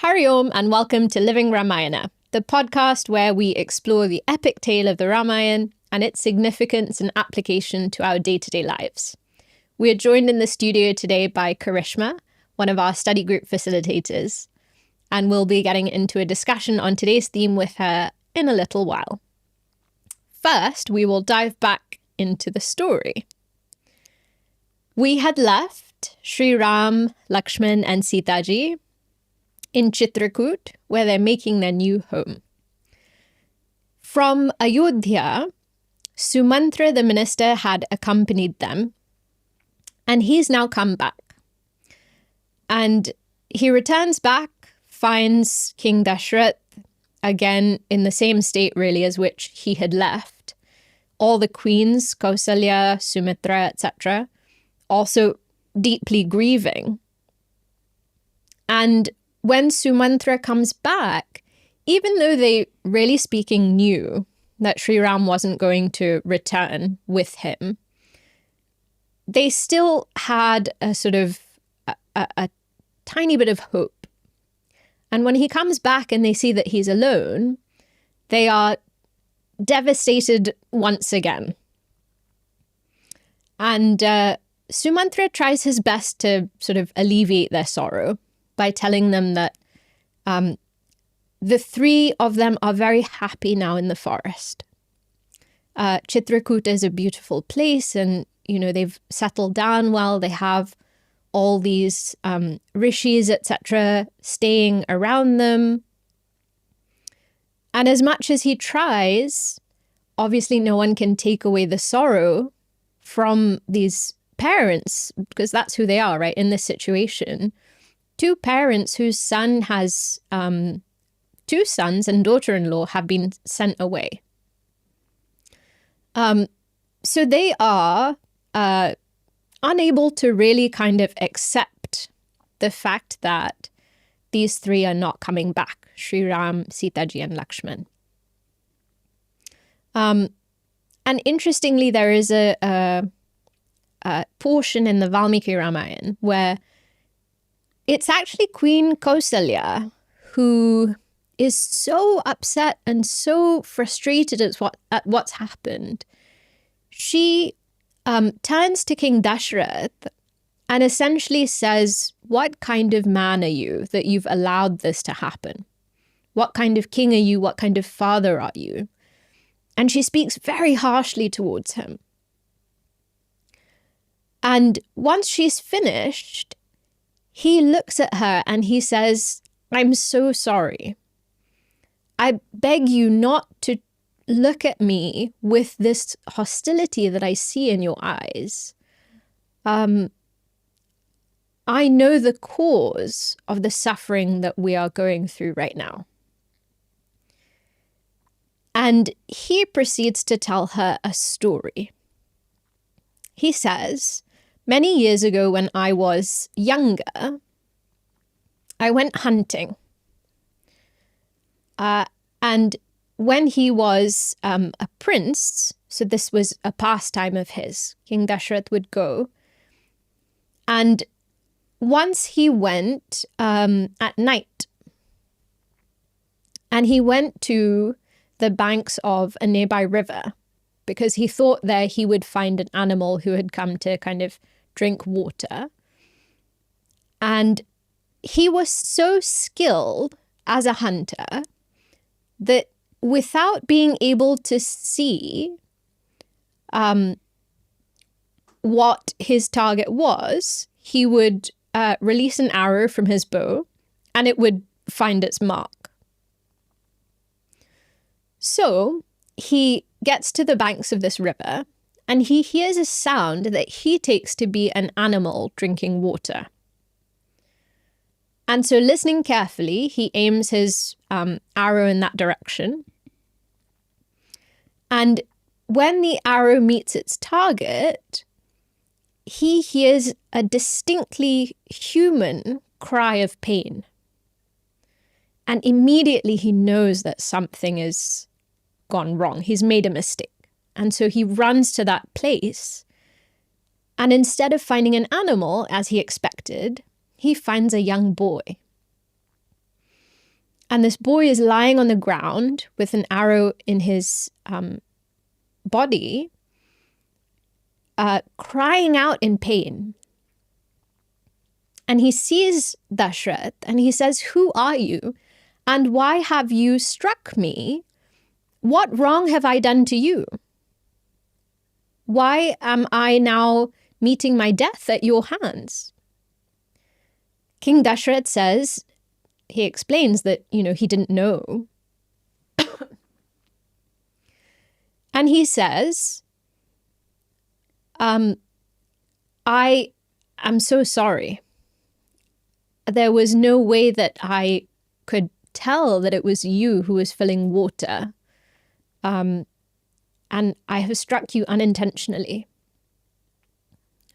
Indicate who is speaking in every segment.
Speaker 1: Hari Om and welcome to Living Ramayana, the podcast where we explore the epic tale of the Ramayana and its significance and application to our day-to-day lives. We are joined in the studio today by Karishma, one of our study group facilitators, and we'll be getting into a discussion on today's theme with her in a little while. First, we will dive back into the story. We had left Sri Ram, Lakshman and Sita ji in Chitrakoot, where they're making their new home. From Ayodhya, Sumantra the minister had accompanied them, and he's now come back. And he returns back, finds King Dashrath again in the same state really as which he had left. All the queens, Kausalya, Sumitra, etc., also deeply grieving. And when Sumantra comes back, even though they really speaking knew that Sri Ram wasn't going to return with him, they still had a sort of a tiny bit of hope. And when he comes back and they see that he's alone, they are devastated once again. And Sumantra tries his best to sort of alleviate their sorrow by telling them that the three of them are very happy now in the forest. Chitrakoot is a beautiful place and, you know, they've settled down well. They have all these rishis, etc., staying around them. And as much as he tries, obviously no one can take away the sorrow from these parents, because that's who they are, right, in this situation. Two parents whose son has, two sons and daughter-in-law have been sent away. So they are unable to really kind of accept the fact that these three are not coming back, Sri Ram, Sita ji and Lakshman. And interestingly, there is a portion in the Valmiki Ramayana where it's actually Queen Kausalya who is so upset and so frustrated at what's happened. She turns to King Dashrath and essentially says, "What kind of man are you that you've allowed this to happen? What kind of king are you? What kind of father are you?" And she speaks very harshly towards him. And once she's finished, he looks at her and he says, "I'm so sorry. I beg you not to look at me with this hostility that I see in your eyes. I know the cause of the suffering that we are going through right now." And he proceeds to tell her a story. He says, "Many years ago when I was younger, I went hunting. And when he was a prince, so this was a pastime of his, King Dashrath would go. And once he went at night, and he went to the banks of a nearby river, because he thought there he would find an animal who had come to kind of drink water. And he was so skilled as a hunter that without being able to see what his target was, he would release an arrow from his bow and it would find its mark. So he gets to the banks of this river and he hears a sound that he takes to be an animal drinking water. And so listening carefully, he aims his arrow in that direction. And when the arrow meets its target, he hears a distinctly human cry of pain. And immediately he knows that something has gone wrong. He's made a mistake. And so he runs to that place. And instead of finding an animal, as he expected, he finds a young boy. And this boy is lying on the ground with an arrow in his body, crying out in pain. And he sees Dashrath and he says, "Who are you? And why have you struck me? What wrong have I done to you? Why am I now meeting my death at your hands?" King Dashrath says, he explains that, he didn't know. And he says, I am so sorry. There was no way that I could tell that it was you who was filling water. And I have struck you unintentionally.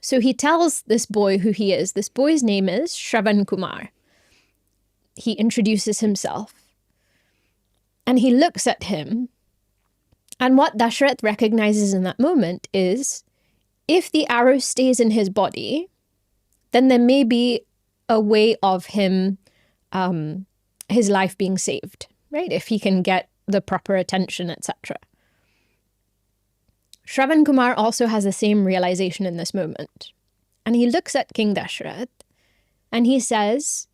Speaker 1: So he tells this boy who he is. This boy's name is Shravan Kumar. He introduces himself. And he looks at him. And what Dashrath recognizes in that moment is, if the arrow stays in his body, then there may be a way of him, his life being saved, right? If he can get the proper attention, etc. Shravan Kumar also has the same realization in this moment. And he looks at King Dashrath and he says,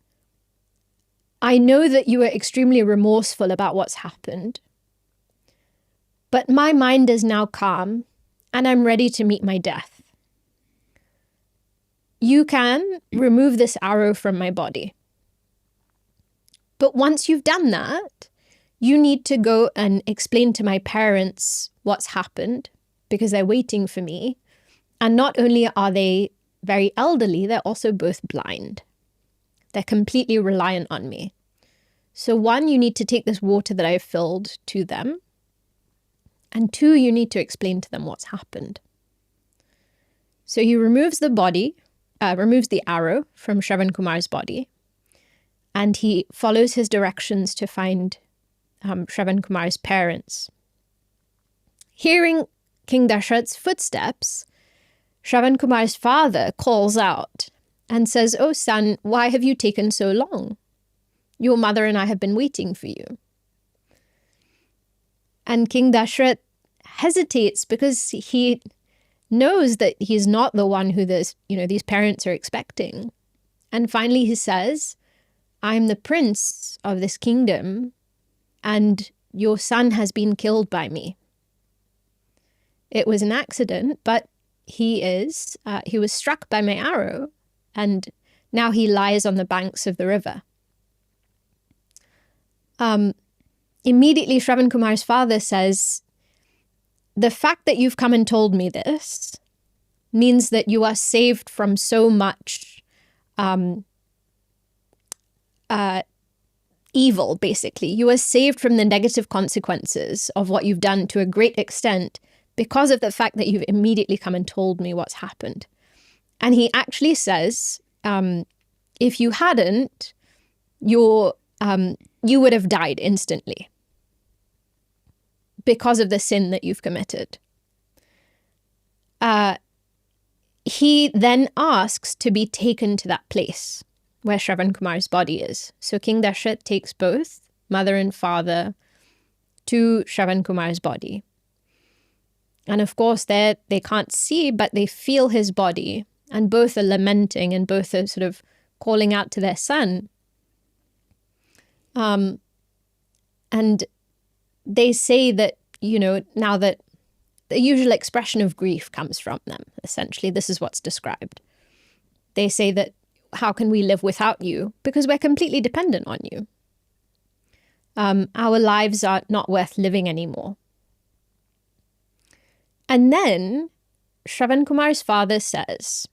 Speaker 1: "I know that you are extremely remorseful about what's happened, but my mind is now calm and I'm ready to meet my death. You can remove this arrow from my body. But once you've done that, you need to go and explain to my parents what's happened, because they're waiting for me. And not only are they very elderly, they're also both blind. They're completely reliant on me. So 1, you need to take this water that I've filled to them. And 2, you need to explain to them what's happened." So he removes the arrow from Shravan Kumar's body. And he follows his directions to find Shravan Kumar's parents. Hearing King Dashrath's footsteps, Shravan Kumar's father calls out and says, "Oh son, why have you taken so long? Your mother and I have been waiting for you." And King Dashrath hesitates because he knows that he's not the one who these parents are expecting. And finally he says, "I'm the prince of this kingdom and your son has been killed by me. It was an accident, but he was struck by my arrow, and now he lies on the banks of the river." Immediately, Shravan Kumar's father says, "The fact that you've come and told me this means that you are saved from so much evil, basically. You are saved from the negative consequences of what you've done to a great extent because of the fact that you've immediately come and told me what's happened." And he actually says, if you hadn't, you would have died instantly because of the sin that you've committed. He then asks to be taken to that place where Shravan Kumar's body is. So King Dashrath takes both mother and father to Shravan Kumar's body. And of course, they can't see, but they feel his body. And both are lamenting and both are sort of calling out to their son. And they say that, now that the usual expression of grief comes from them, essentially. This is what's described. They say that, "How can we live without you? Because we're completely dependent on you. Our lives are not worth living anymore." And then Shravan Kumar's father says,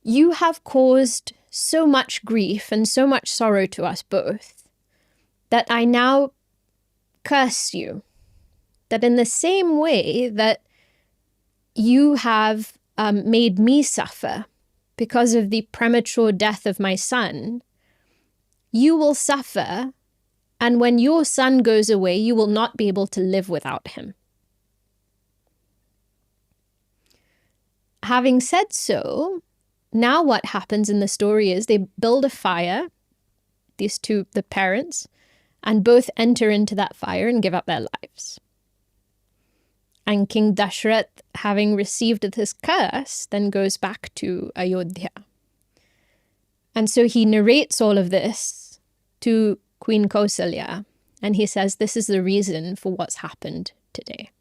Speaker 1: "You have caused so much grief and so much sorrow to us both that I now curse you, that in the same way that you have made me suffer because of the premature death of my son, you will suffer, and when your son goes away, you will not be able to live without him." Having said so, now what happens in the story is they build a fire, the parents, and both enter into that fire and give up their lives. And King Dashrath, having received this curse, then goes back to Ayodhya. And so he narrates all of this to Queen Kausalya, and he says, this is the reason for what's happened today.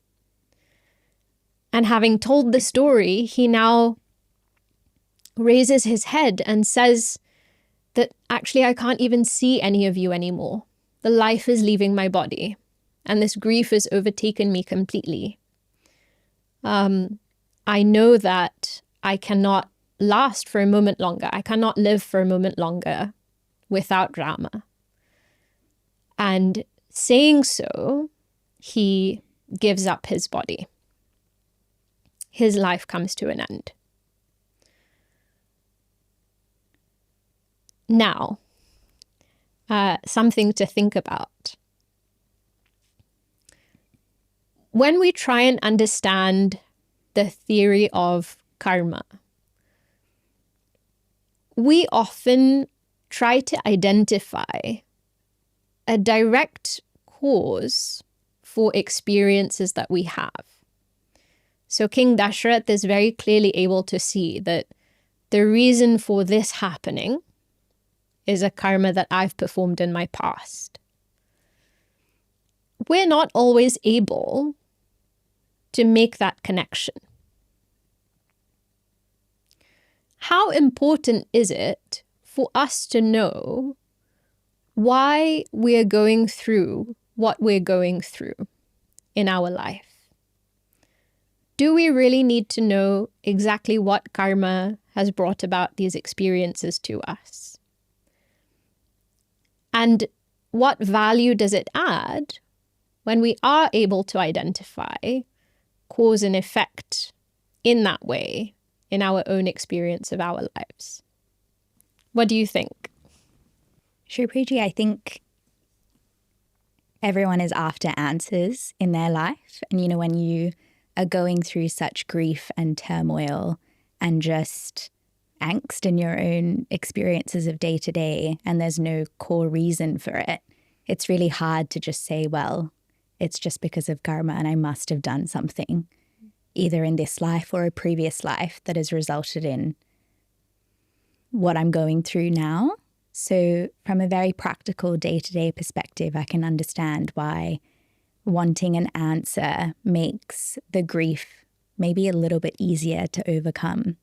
Speaker 1: And having told the story, he now raises his head and says that actually I can't even see any of you anymore. The life is leaving my body, and this grief has overtaken me completely. I know that I cannot last for a moment longer. I cannot live for a moment longer without Rama. And saying so, he gives up his body. His life comes to an end. Now, something to think about. When we try and understand the theory of karma, we often try to identify a direct cause for experiences that we have. So King Dashrath is very clearly able to see that the reason for this happening is a karma that I've performed in my past. We're not always able to make that connection. How important is it for us to know why we're going through what we're going through in our life? Do we really need to know exactly what karma has brought about these experiences to us? And what value does it add when we are able to identify cause and effect in that way in our own experience of our lives? What do you think?
Speaker 2: Shripriya, I think everyone is after answers in their life. And, when you are going through such grief and turmoil and just angst in your own experiences of day to day, and there's no core reason for it, it's really hard to just say, well, it's just because of karma and I must have done something, either in this life or a previous life, that has resulted in what I'm going through now. So from a very practical day-to-day perspective, I can understand why wanting an answer makes the grief maybe a little bit easier to overcome,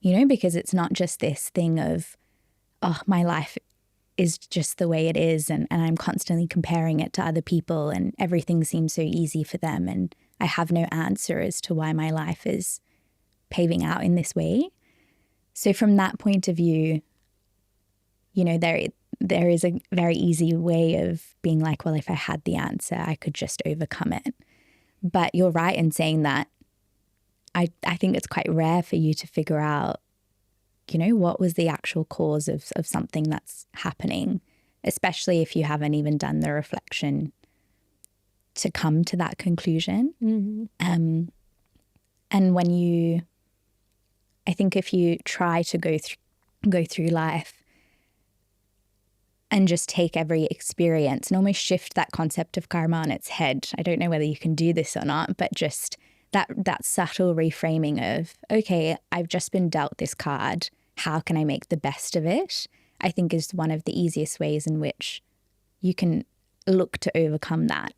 Speaker 2: because it's not just this thing of, oh, my life is just the way it is, and I'm constantly comparing it to other people and everything seems so easy for them, and I have no answer as to why my life is paving out in this way. So from that point of view, there is a very easy way of being like, well, if I had the answer, I could just overcome it. But you're right in saying that I think it's quite rare for you to figure out, what was the actual cause of something that's happening, especially if you haven't even done the reflection to come to that conclusion. Mm-hmm. And I think if you try to go through life and just take every experience and almost shift that concept of karma on its head. I don't know whether you can do this or not, but just that subtle reframing of, okay, I've just been dealt this card. How can I make the best of it? I think is one of the easiest ways in which you can look to overcome that.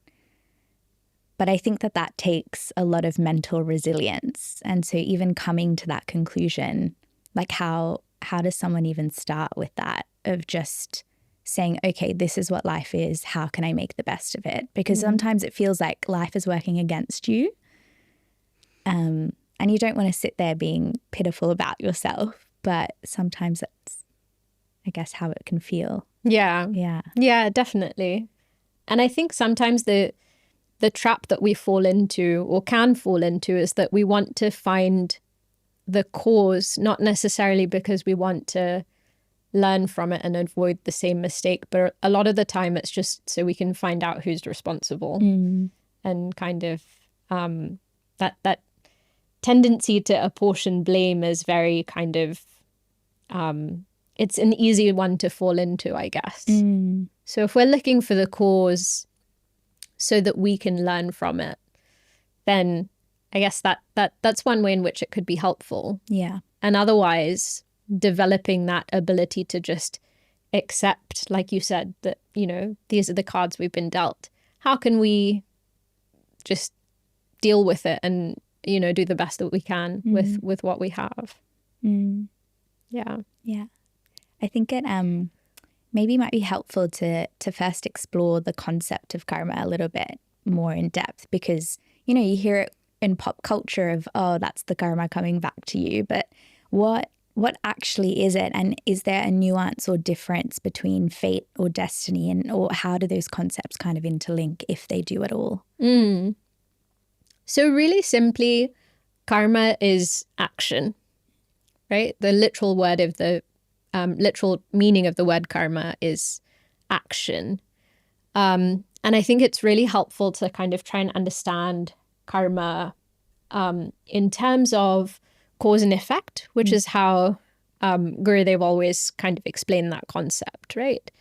Speaker 2: But I think that takes a lot of mental resilience. And so even coming to that conclusion, like how does someone even start with that, of just saying, okay, this is what life is. How can I make the best of it? Because sometimes it feels like life is working against you. And you don't want to sit there being pitiful about yourself, but sometimes that's, I guess, how it can feel.
Speaker 1: Yeah.
Speaker 2: Yeah.
Speaker 1: Yeah, definitely. And I think sometimes the trap that we fall into or can fall into is that we want to find the cause, not necessarily because we want to learn from it and avoid the same mistake, but a lot of the time it's just so we can find out who's responsible. And kind of that tendency to apportion blame is very kind of it's an easy one to fall into, I guess. So if we're looking for the cause so that we can learn from it, then I guess that's one way in which it could be helpful.
Speaker 2: Yeah.
Speaker 1: And otherwise, developing that ability to just accept, like you said, that, you know, these are the cards we've been dealt. How can we just deal with it and, you know, do the best that we can with what we have? Yeah.
Speaker 2: Yeah. I think it maybe might be helpful to first explore the concept of karma a little bit more in depth, because, you know, you hear it in pop culture of, oh, that's the karma coming back to you. But what actually is it? And is there a nuance or difference between fate or destiny, and or how do those concepts kind of interlink, if they do at all?
Speaker 1: So really simply, karma is action, right? The literal word of the literal meaning of the word karma is action. And I think it's really helpful to kind of try and understand karma in terms of cause and effect, which is how Gurudev always kind of explained that concept, right?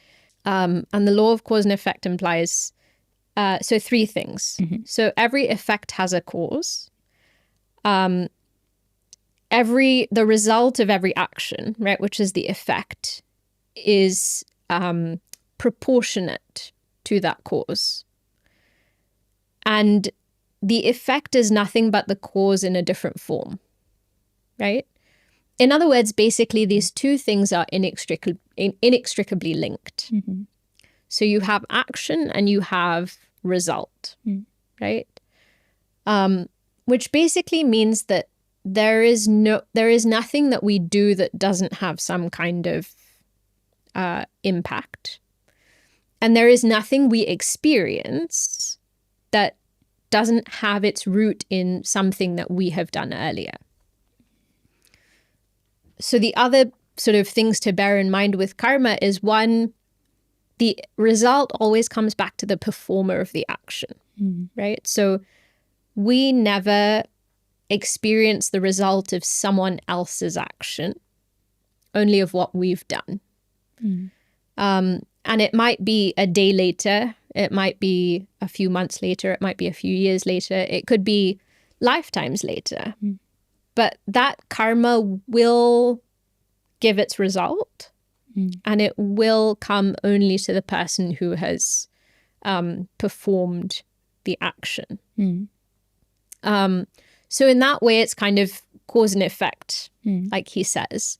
Speaker 1: And the law of cause and effect implies, so three things. So every effect has a cause. The result of every action, right, which is the effect, is proportionate to that cause. And the effect is nothing but the cause in a different form, right? In other words, basically, these two things are inextricably linked. So you have action and you have result, right? Which basically means that there is nothing that we do that doesn't have some kind of impact. And there is nothing we experience that doesn't have its root in something that we have done earlier. So the other sort of things to bear in mind with karma is, one, the result always comes back to the performer of the action, right? So we never experience the result of someone else's action, only of what we've done. And it might be a day later, it might be a few months later, it might be a few years later, it could be lifetimes later. But that karma will give its result, and it will come only to the person who has performed the action. So in that way, it's kind of cause and effect, like he says.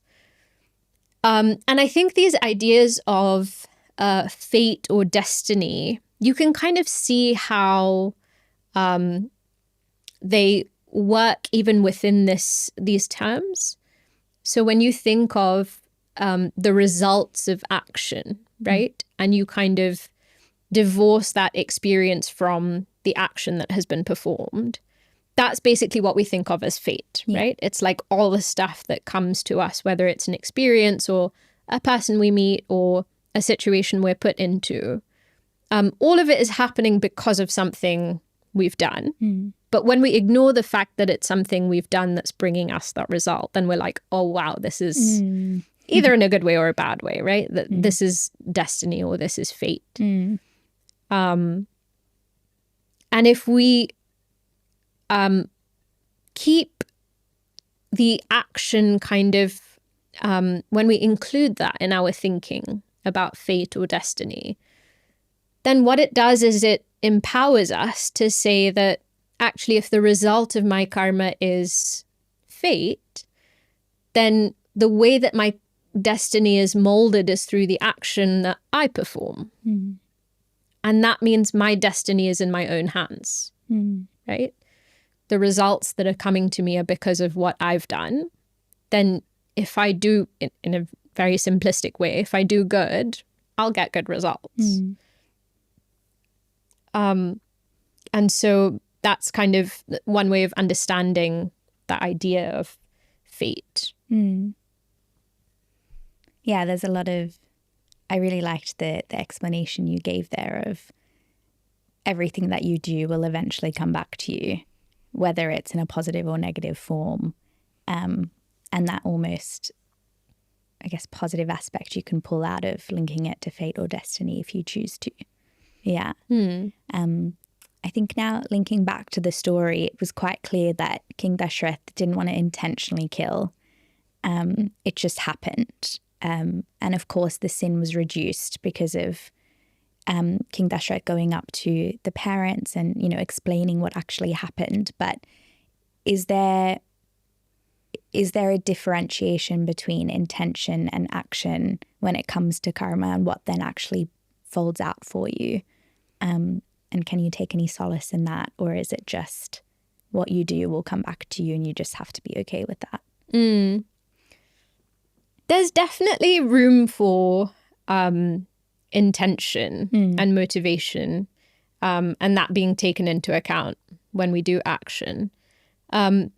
Speaker 1: And I think these ideas of fate or destiny, you can kind of see how they work even within these terms. So when you think of the results of action, right, and you kind of divorce that experience from the action that has been performed, that's basically what we think of as fate, right? It's like all the stuff that comes to us, whether it's an experience or a person we meet or a situation we're put into. All of it is happening because of something we've done. But when we ignore the fact that it's something we've done that's bringing us that result, then we're like, oh, wow, this is either in a good way or a bad way, right? That this is destiny or this is fate. And if we keep the action kind of, when we include that in our thinking about fate or destiny, then what it does is it empowers us to say that actually, if the result of my karma is fate, then the way that my destiny is molded is through the action that I perform. And that means my destiny is in my own hands, right? The results that are coming to me are because of what I've done. Then if I do, in a very simplistic way, if I do good, I'll get good results. And so that's kind of one way of understanding the idea of fate.
Speaker 2: Yeah, there's a lot of, I really liked the explanation you gave there of everything that you do will eventually come back to you, whether it's in a positive or negative form. And that almost I guess, positive aspect you can pull out of linking it to fate or destiny if you choose to. Yeah. I think now linking back to the story, it was quite clear that King Dashrath didn't want to intentionally kill. It just happened. And of course, the sin was reduced because of King Dashrath going up to the parents and, you know, explaining what actually happened. But is there a differentiation between intention and action when it comes to karma and what then actually folds out for you? And can you take any solace in that? Or is it just what you do will come back to you and you just have to be okay with that?
Speaker 1: There's definitely room for intention and motivation, and that being taken into account when we do action. And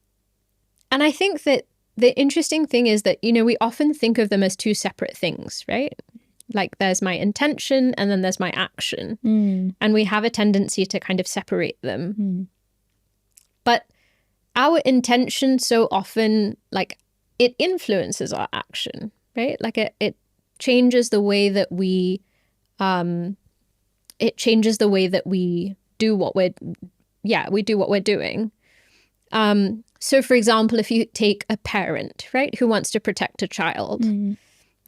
Speaker 1: I think that the interesting thing is that, you know, we often think of them as two separate things, right? Like there's my intention and then there's my action. And we have a tendency to kind of separate them. But our intention so often, like, it influences our action, right? Like it changes the way that we, do what we're doing. So for example, if you take a parent, right, who wants to protect a child,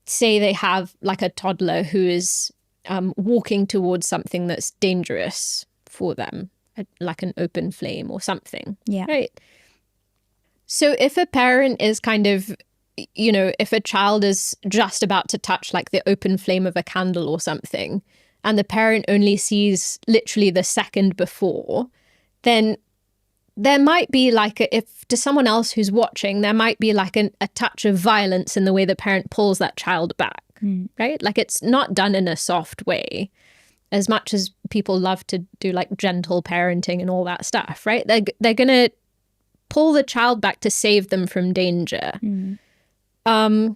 Speaker 1: say they have like a toddler who is walking towards something that's dangerous for them, like an open flame or something.
Speaker 2: Yeah.
Speaker 1: Right. So if a parent is kind of, you know, if a child is just about to touch like the open flame of a candle or something, and the parent only sees literally the second before, then there might be like, if to someone else who's watching, there might be like a touch of violence in the way the parent pulls that child back, right? Like it's not done in a soft way, as much as people love to do like gentle parenting and all that stuff, right? They're going to pull the child back to save them from danger. Now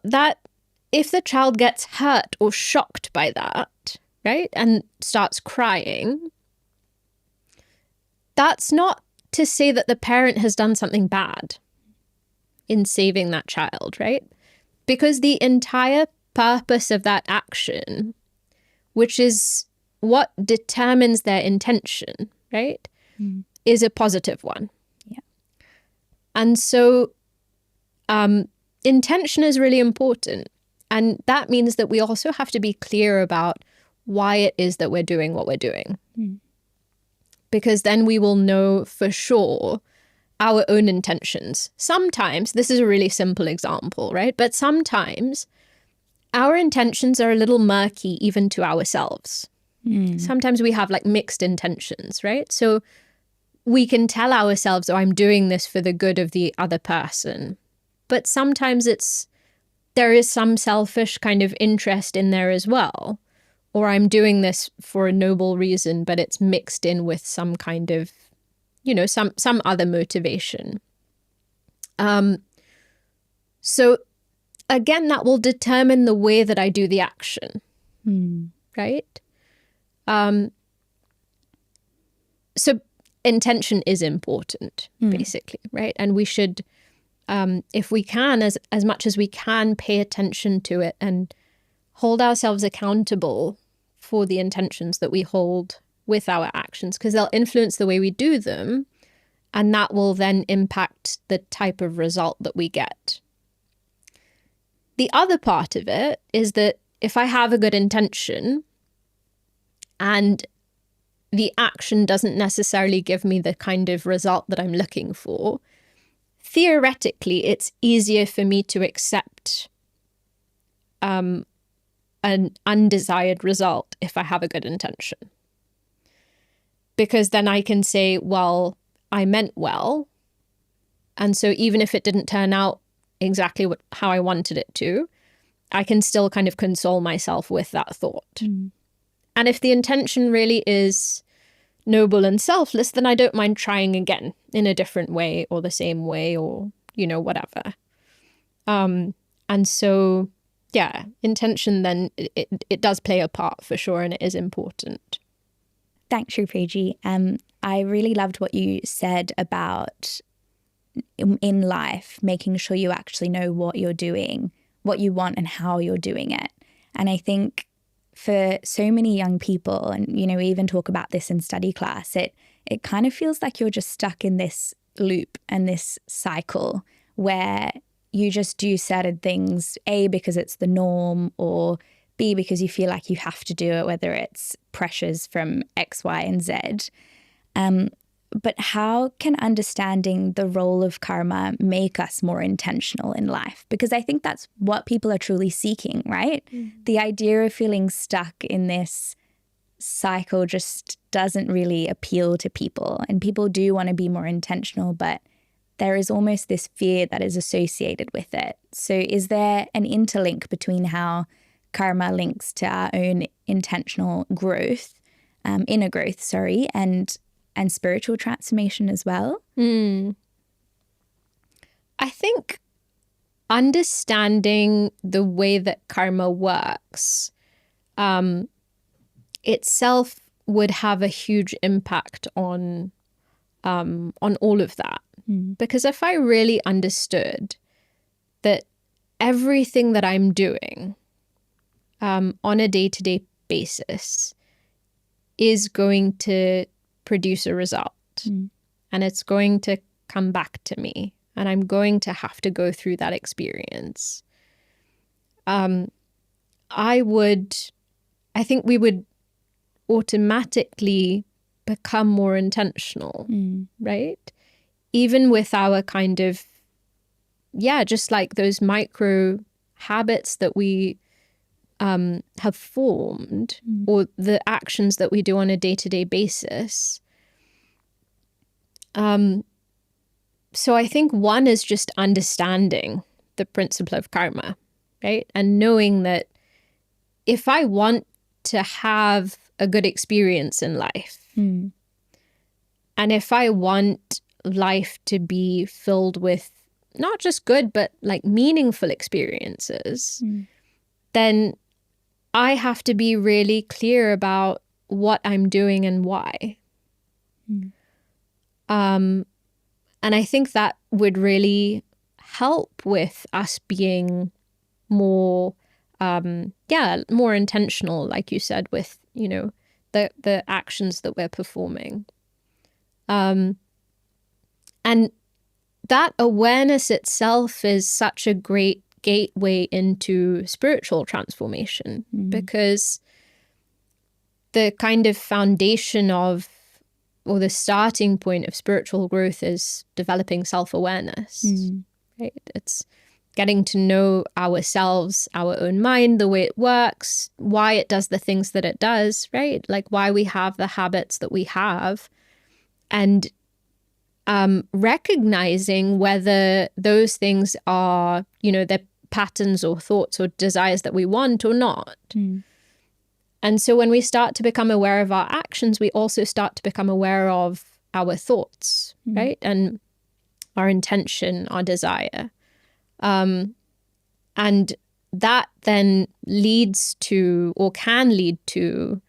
Speaker 1: that if the child gets hurt or shocked by that, right, and starts crying, that's not to say that the parent has done something bad in saving that child, right? Because the entire purpose of that action, which is what determines their intention, right, is a positive one.
Speaker 2: Yeah.
Speaker 1: And so intention is really important. And that means that we also have to be clear about why it is that we're doing what we're doing. Because then we will know for sure our own intentions. Sometimes, this is a really simple example, right? But sometimes our intentions are a little murky even to ourselves. Sometimes we have like mixed intentions, right? So we can tell ourselves, oh, I'm doing this for the good of the other person. But sometimes there is some selfish kind of interest in there as well. Or I'm doing this for a noble reason, but it's mixed in with some kind of, you know, some other motivation. So again, that will determine the way that I do the action, right? So intention is important, basically, right? And we should, if we can, as much as we can, pay attention to it and hold ourselves accountable for the intentions that we hold with our actions, because they'll influence the way we do them, and that will then impact the type of result that we get. The other part of it is that if I have a good intention and the action doesn't necessarily give me the kind of result that I'm looking for, theoretically, it's easier for me to accept an undesired result if I have a good intention. Because then I can say, well, I meant well. And so even if it didn't turn out exactly how I wanted it to, I can still kind of console myself with that thought. And if the intention really is noble and selfless, then I don't mind trying again in a different way or the same way or, you know, whatever. And so, yeah, intention then, it does play a part for sure, and it is important.
Speaker 2: Thanks, Shripriya. I really loved what you said about in life, making sure you actually know what you're doing, what you want and how you're doing it. And I think for so many young people, and, we even talk about this in study class, it kind of feels like you're just stuck in this loop and this cycle where you just do certain things, A, because it's the norm, or B, because you feel like you have to do it, whether it's pressures from X, Y, and Z. But how can understanding the role of karma make us more intentional in life? Because I think that's what people are truly seeking, right? The idea of feeling stuck in this cycle just doesn't really appeal to people. And people do want to be more intentional, but there is almost this fear that is associated with it. So is there an interlink between how karma links to our own intentional growth, inner growth, and spiritual transformation as well?
Speaker 1: I think understanding the way that karma works itself would have a huge impact on all of that. Because if I really understood that everything that I'm doing on a day-to-day basis is going to produce a result, and it's going to come back to me, and I'm going to have to go through that experience, I think we would automatically become more intentional, right? Even with our kind of, just like those micro habits that we have formed, or the actions that we do on a day-to-day basis. So I think one is just understanding the principle of karma, right? And knowing that if I want to have a good experience in life, and if I want life to be filled with not just good, but like meaningful experiences, then I have to be really clear about what I'm doing and why. And I think that would really help with us being more, more intentional, like you said, with, the actions that we're performing. And that awareness itself is such a great gateway into spiritual transformation, because the kind of foundation of, or the starting point of spiritual growth is developing self-awareness, right? It's getting to know ourselves, our own mind, the way it works, why it does the things that it does, right? Like why we have the habits that we have, and recognizing whether those things are, they're patterns or thoughts or desires that we want or not. And so when we start to become aware of our actions, we also start to become aware of our thoughts, right? And our intention, our desire. And that then leads to, or can lead to,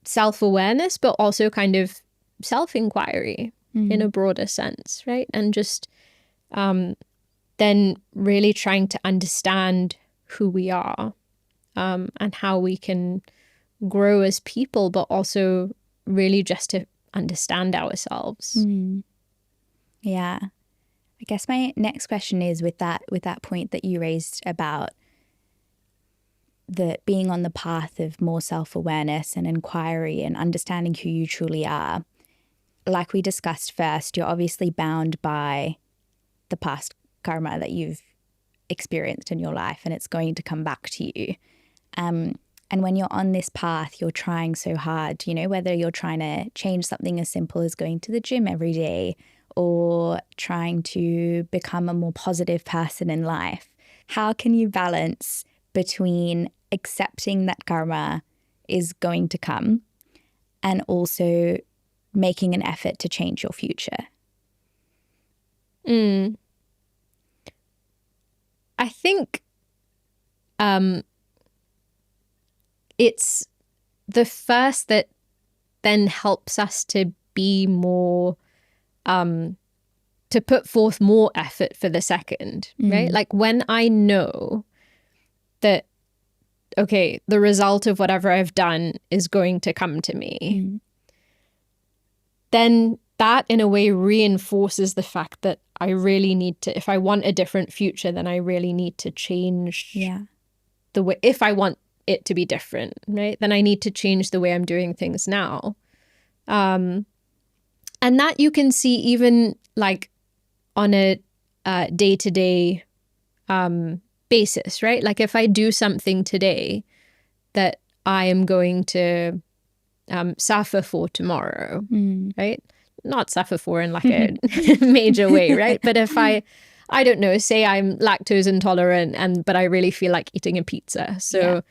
Speaker 1: self-awareness, but also kind of self-inquiry in a broader sense, right? And just then really trying to understand who we are, and how we can grow as people, but also really just to understand ourselves.
Speaker 2: Yeah. I guess my next question is with that point that you raised about the being on the path of more self-awareness and inquiry and understanding who you truly are. Like we discussed first, you're obviously bound by the past karma that you've experienced in your life, and it's going to come back to you. And when you're on this path, you're trying so hard, whether you're trying to change something as simple as going to the gym every day or trying to become a more positive person in life. How can you balance between accepting that karma is going to come and also making an effort to change your future?
Speaker 1: I think it's the first that then helps us to be more to put forth more effort for the second, right? Like when I know that, okay, the result of whatever I've done is going to come to me, then that in a way reinforces the fact that I really need to, if I want a different future, then I really need to change the way, if I want it to be different, right? Then I need to change the way I'm doing things now. And that you can see even like on a day-to-day basis, right? Like if I do something today that I am going to suffer for tomorrow, right? Not suffer for in like a major way, right? But if I don't know, say I'm lactose intolerant but I really feel like eating a pizza. So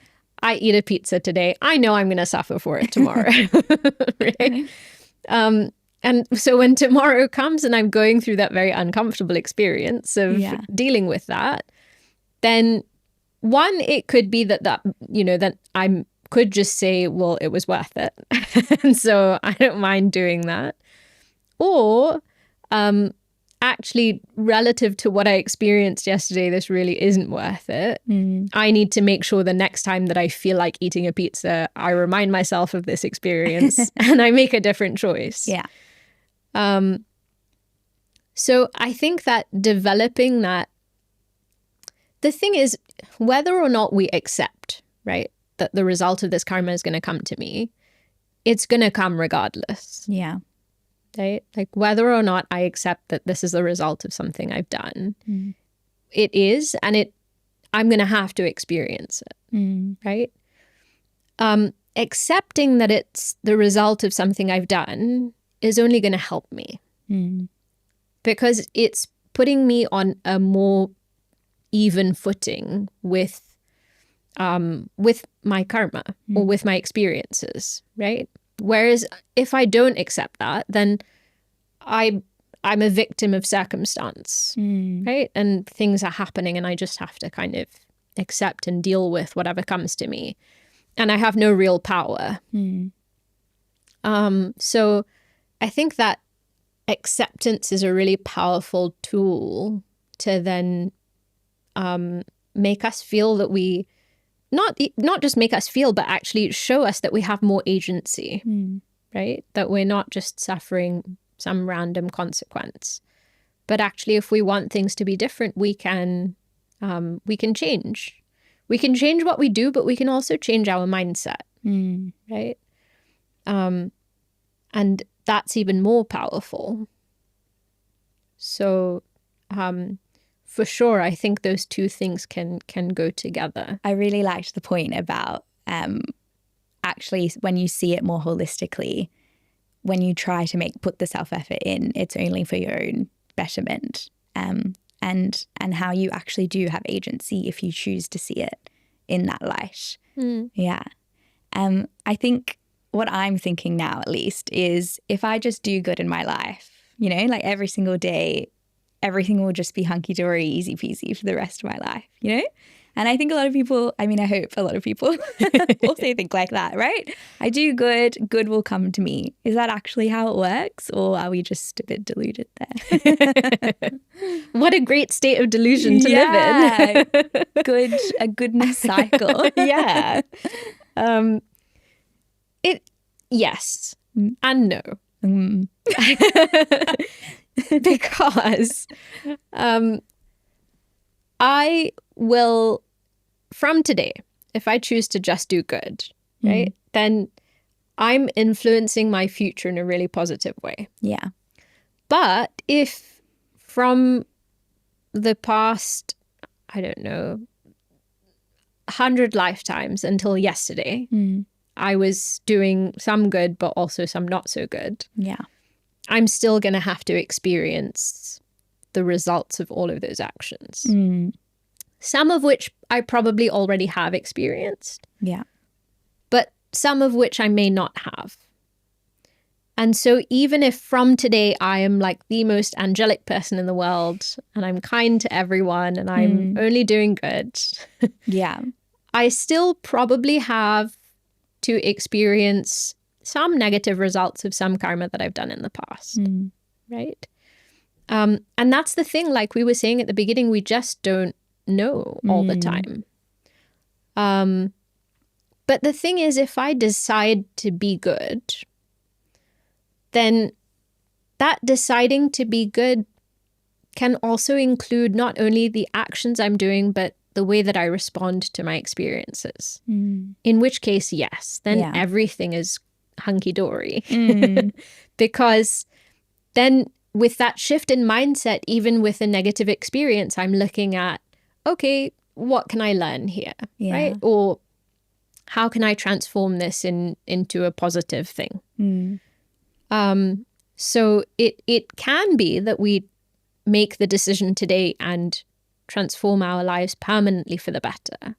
Speaker 1: I eat a pizza today. I know I'm going to suffer for it tomorrow, right? And so when tomorrow comes and I'm going through that very uncomfortable experience of dealing with that, then one, it could be that I could just say, well, it was worth it. And so I don't mind doing that. Or actually, relative to what I experienced yesterday, this really isn't worth it. I need to make sure the next time that I feel like eating a pizza, I remind myself of this experience and I make a different choice.
Speaker 2: Yeah.
Speaker 1: So I think that developing that, the thing is, whether or not we accept, right, that the result of this karma is going to come to me, it's going to come regardless.
Speaker 2: Yeah.
Speaker 1: Right? Like whether or not I accept that this is the result of something I've done, it is, and I'm going to have to experience it, right? Accepting that it's the result of something I've done is only going to help me because it's putting me on a more even footing with my karma or with my experiences, right? Whereas if I don't accept that, then I'm a victim of circumstance, right? And things are happening and I just have to kind of accept and deal with whatever comes to me. And I have no real power. So I think that acceptance is a really powerful tool to then make us feel that we, not just make us feel, but actually show us that we have more agency, right? That we're not just suffering some random consequence, but actually, if we want things to be different, we can change. We can change what we do, but we can also change our mindset, right? And that's even more powerful. So, for sure, I think those two things can go together.
Speaker 2: I really liked the point about actually when you see it more holistically, when you try to put the self-effort in, it's only for your own betterment, and how you actually do have agency if you choose to see it in that light. Yeah. I think what I'm thinking now, at least, is if I just do good in my life, like every single day, everything will just be hunky-dory, easy peasy for the rest of my life, And I think a lot of people, I hope a lot of people also think like that, right? I do good, good will come to me. Is that actually how it works? Or are we just a bit deluded there?
Speaker 1: What a great state of delusion to live in.
Speaker 2: A goodness cycle.
Speaker 1: Yeah. Yes and no. Because I will, from today, if I choose to just do good, right, then I'm influencing my future in a really positive way.
Speaker 2: Yeah.
Speaker 1: But if from the past, I don't know, 100 lifetimes until yesterday, I was doing some good, but also some not so good.
Speaker 2: Yeah.
Speaker 1: I'm still going to have to experience the results of all of those actions. Some of which I probably already have experienced.
Speaker 2: Yeah.
Speaker 1: But some of which I may not have. And so even if from today I am like the most angelic person in the world and I'm kind to everyone and I'm only doing good.
Speaker 2: Yeah.
Speaker 1: I still probably have to experience some negative results of some karma that I've done in the past. Right? And that's the thing, like we were saying at the beginning, we just don't know all the time. But the thing is, if I decide to be good, then that deciding to be good can also include not only the actions I'm doing, but the way that I respond to my experiences. In which case, yes, then everything is hunky-dory. Because then with that shift in mindset, even with a negative experience, I'm looking at, okay, what can I learn here, right? Or how can I transform this into a positive thing? So it can be that we make the decision today and transform our lives permanently for the better.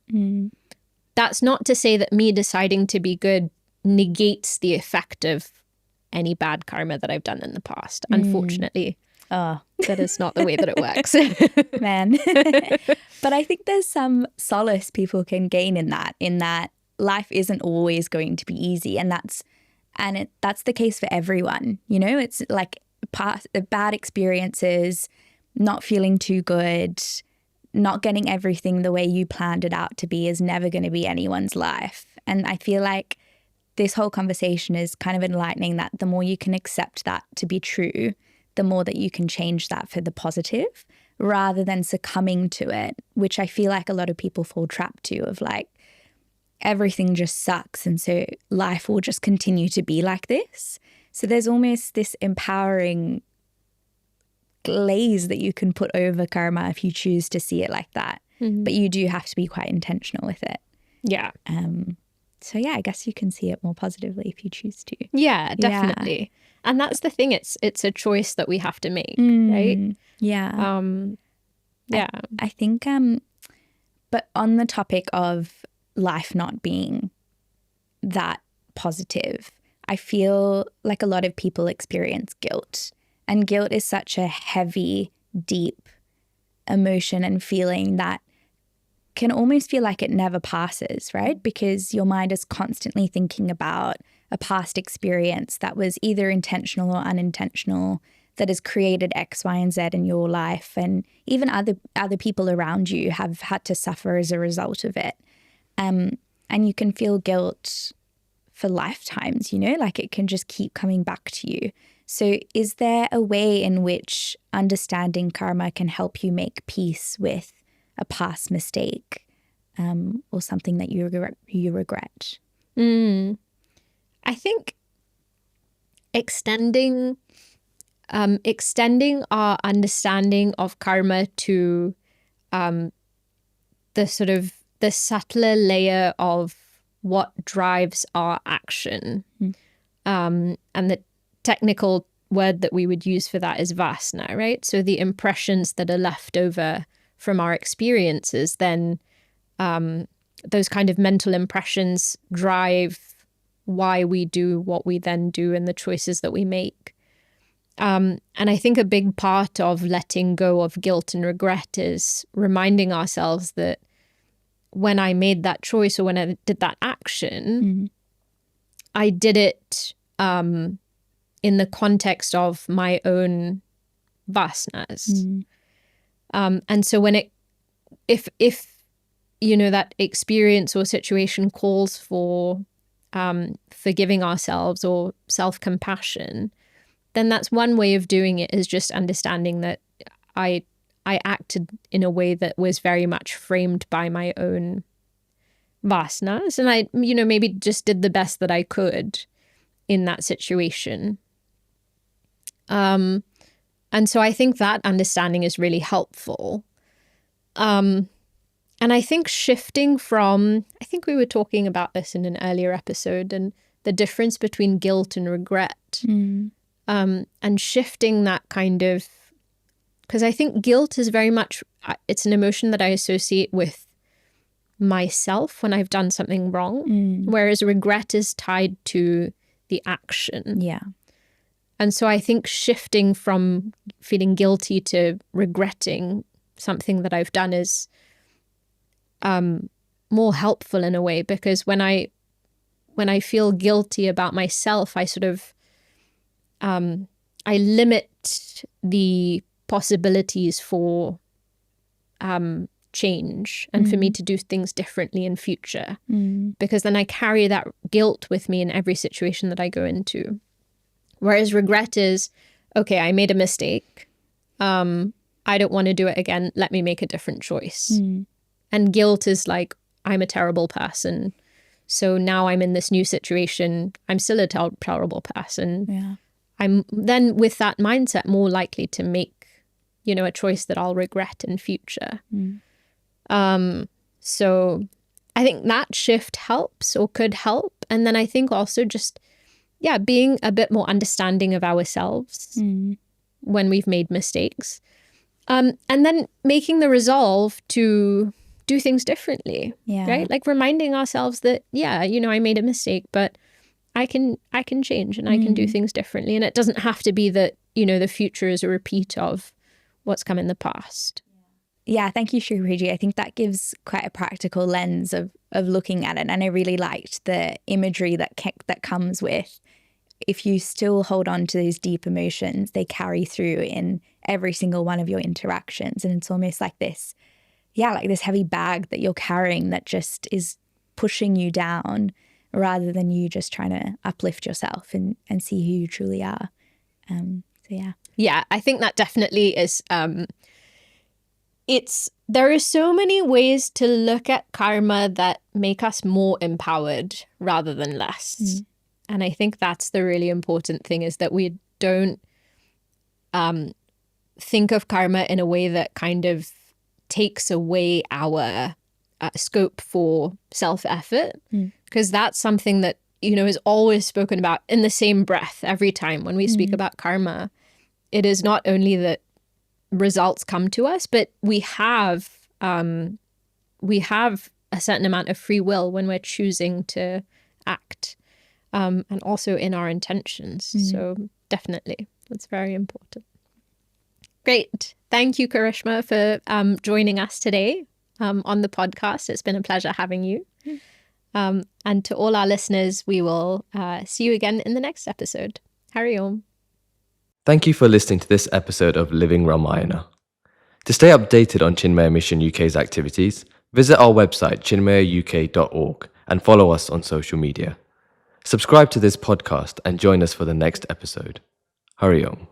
Speaker 1: That's not to say that me deciding to be good negates the effect of any bad karma that I've done in the past. Unfortunately, that is not the way that it works.
Speaker 2: Man. But I think there's some solace people can gain in that life isn't always going to be easy. And that's the case for everyone. You know, it's like bad experiences, not feeling too good, not getting everything the way you planned it out to be is never going to be anyone's life. And I feel like this whole conversation is kind of enlightening that the more you can accept that to be true, the more that you can change that for the positive rather than succumbing to it, which I feel like a lot of people fall trapped to, of like, everything just sucks and so life will just continue to be like this. So there's almost this empowering glaze that you can put over karma if you choose to see it like that. But you do have to be quite intentional with it.
Speaker 1: Yeah.
Speaker 2: So yeah, I guess you can see it more positively if you choose to.
Speaker 1: Yeah, definitely. Yeah. And that's the thing. It's a choice that we have to make, right?
Speaker 2: Yeah.
Speaker 1: Yeah.
Speaker 2: I think, but on the topic of life not being that positive, I feel like a lot of people experience guilt. And guilt is such a heavy, deep emotion and feeling that can almost feel like it never passes, right? Because your mind is constantly thinking about a past experience that was either intentional or unintentional that has created X, Y, and Z in your life. And even other people around you have had to suffer as a result of it. And you can feel guilt for lifetimes, you know, like it can just keep coming back to you. So is there a way in which understanding karma can help you make peace with a past mistake or something that you regret?
Speaker 1: I think extending our understanding of karma to the subtler layer of what drives our action. And the technical word that we would use for that is vasana, right? So the impressions that are left over from our experiences, then those kind of mental impressions drive why we do what we then do and the choices that we make. And I think a big part of letting go of guilt and regret is reminding ourselves that when I made that choice or when I did that action, I did it in the context of my own vasanas. And so when if you know, that experience or situation calls for forgiving ourselves or self-compassion, then that's one way of doing it, is just understanding that I acted in a way that was very much framed by my own vasanas. And I, you know, maybe just did the best that I could in that situation. And so I think that understanding is really helpful. And I think shifting from, I think we were talking about this in an earlier episode, and the difference between guilt and regret. And shifting that kind of, because I think guilt is very much, it's an emotion that I associate with myself when I've done something wrong, whereas regret is tied to the action.
Speaker 2: Yeah.
Speaker 1: And so I think shifting from feeling guilty to regretting something that I've done is more helpful in a way, because when I feel guilty about myself, I sort of I limit the possibilities for change and for me to do things differently in future, because then I carry that guilt with me in every situation that I go into. Whereas regret is, okay, I made a mistake. I don't want to do it again. Let me make a different choice. And guilt is like, I'm a terrible person. So now I'm in this new situation. I'm still a terrible person.
Speaker 2: Yeah.
Speaker 1: I'm then with that mindset more likely to make, a choice that I'll regret in future. So I think that shift helps or could help. And then I think also just, being a bit more understanding of ourselves when we've made mistakes. And then making the resolve to do things differently, right? Like reminding ourselves that, I made a mistake, but I can change and I can do things differently. And it doesn't have to be that, the future is a repeat of what's come in the past.
Speaker 2: Yeah, thank you, Shripriya. I think that gives quite a practical lens of looking at it. And I really liked the imagery that comes with, if you still hold on to those deep emotions, they carry through in every single one of your interactions. And it's almost like this, like this heavy bag that you're carrying that just is pushing you down rather than you just trying to uplift yourself and see who you truly are. Yeah,
Speaker 1: I think that definitely is... there are so many ways to look at karma that make us more empowered rather than less. And I think that's the really important thing, is that we don't think of karma in a way that kind of takes away our scope for self-effort, because that's something that, is always spoken about in the same breath every time when we speak about karma. It is not only that results come to us, but we have a certain amount of free will when we're choosing to act, and also in our intentions. So definitely, that's very important. Great. Thank you, Karishma, for joining us today on the podcast. It's been a pleasure having you. And to all our listeners, we will see you again in the next episode. Hari Om.
Speaker 3: Thank you for listening to this episode of Living Ramayana. To stay updated on Chinmaya Mission UK's activities, visit our website chinmayauk.org and follow us on social media. Subscribe to this podcast and join us for the next episode. Hari Om.